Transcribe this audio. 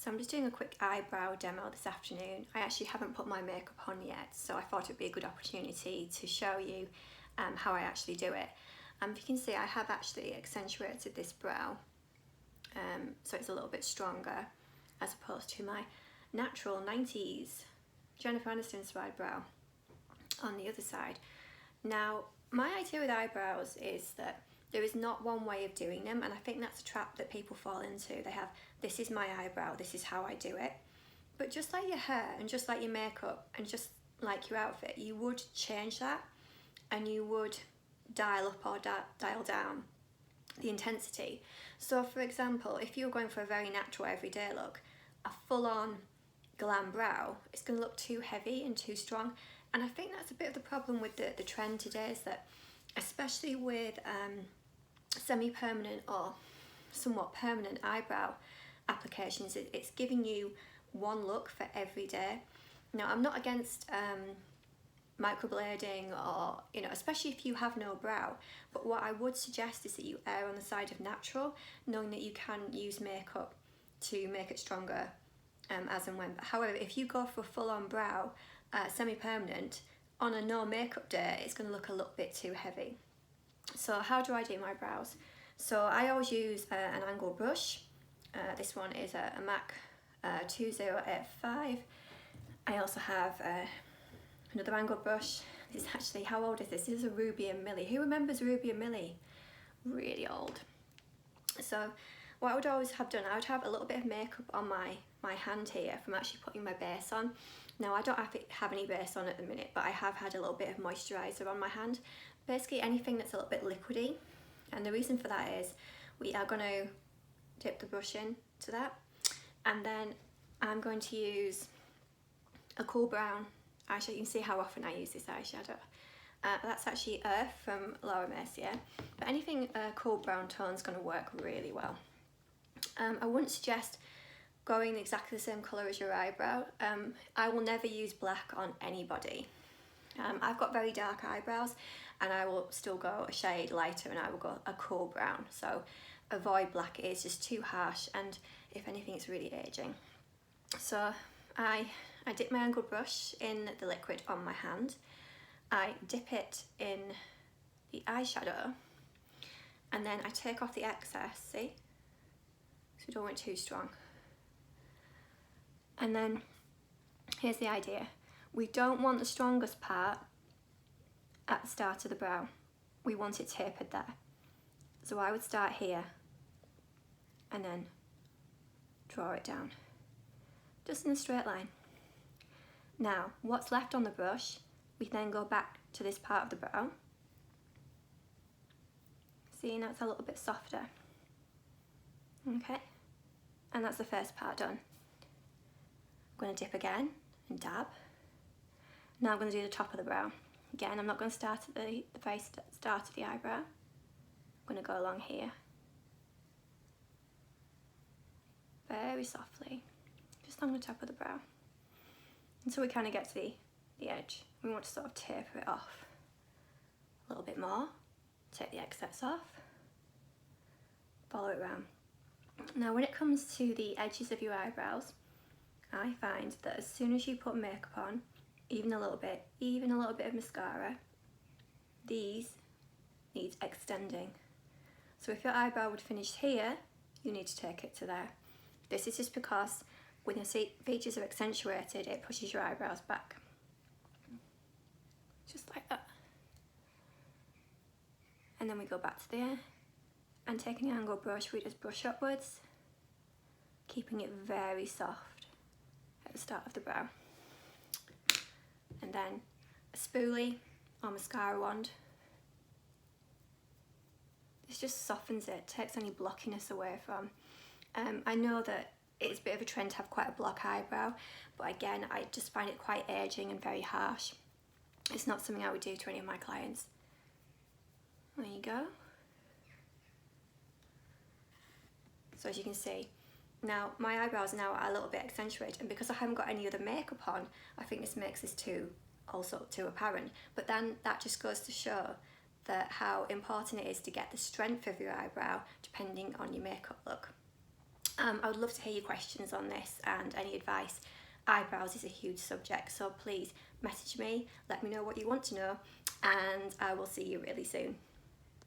So I'm just doing a quick eyebrow demo this afternoon. I actually haven't put my makeup on yet, so I thought it would be a good opportunity to show you how I actually do it. If you can see, I have actually accentuated this brow, so it's a little bit stronger as opposed to my natural 90s Jennifer Aniston inspired brow on the other side. Now, my idea with eyebrows is that there is not one way of doing them, and I think that's a trap that people fall into. They have, this is my eyebrow, this is how I do it. But just like your hair and just like your makeup and just like your outfit, you would change that and you would dial up or dial down the intensity. So for example, if you're going for a very natural everyday look, a full-on glam brow, it's going to look too heavy and too strong. And I think that's a bit of the problem with the trend today, is that especially with semi-permanent or somewhat permanent eyebrow applications, it's giving you one look for every day. Now, I'm not against microblading, or, you know, especially if you have no brow, but what I would suggest is that you err on the side of natural, knowing that you can use makeup to make it stronger as and when. But however, if you go for a full-on brow, semi-permanent, on a no makeup day, it's going to look a little bit too heavy. So how do I do my brows? So I always use an angled brush. This one is a MAC 2085. I also have another angled brush. This is actually, how old is this? This is a Ruby and Millie. Who remembers Ruby and Millie? Really old. So what I would always have done, I would have a little bit of makeup on my hand here from actually putting my base on. Now, I don't have any base on at the minute, but I have had a little bit of moisturiser on my hand. Basically anything that's a little bit liquidy, and the reason for that is we are going to dip the brush in to that, and then I'm going to use a cool brown eyeshadow. You can see how often I use this eyeshadow. That's actually Earth from Mercier, but anything cool brown tone is going to work really well. I wouldn't suggest going exactly the same colour as your eyebrow. I will never use black on anybody. I've got very dark eyebrows, and I will still go a shade lighter, and I will go a cool brown. So avoid black, it is just too harsh, and if anything, it's really aging. So I dip my angled brush in the liquid on my hand. I dip it in the eyeshadow, and then I take off the excess, see? So we don't want it too strong. And then here's the idea. We don't want the strongest part at the start of the brow. We want it tapered there. So I would start here and then draw it down, just in a straight line. Now, what's left on the brush, we then go back to this part of the brow. See, now it's a little bit softer. Okay, and that's the first part done. I'm going to dip again and dab. Now I'm going to do the top of the brow. Again, I'm not going to start at the very start of the eyebrow. I'm going to go along here. Very softly, just along the top of the brow. Until we kind of get to the edge. We want to sort of taper it off a little bit more. Take the excess off. Follow it around. Now when it comes to the edges of your eyebrows, I find that as soon as you put makeup on, even a little bit of mascara, these need extending. So if your eyebrow would finish here, you need to take it to there. This is just because when your features are accentuated, it pushes your eyebrows back. Just like that. And then we go back to there, and taking an angled brush, we just brush upwards, keeping it very soft at the start of the brow. And then a spoolie or mascara wand. This just softens it, takes any blockiness away from. I know that it's a bit of a trend to have quite a block eyebrow, but again, I just find it quite aging and very harsh. It's not something I would do to any of my clients. There you go. So as you can see, now my eyebrows now are a little bit accentuated, and because I haven't got any other makeup on, I think this makes this too apparent. But then that just goes to show that how important it is to get the strength of your eyebrow depending on your makeup look. I would love to hear your questions on this and any advice. Eyebrows is a huge subject, so please message me, let me know what you want to know, and I will see you really soon.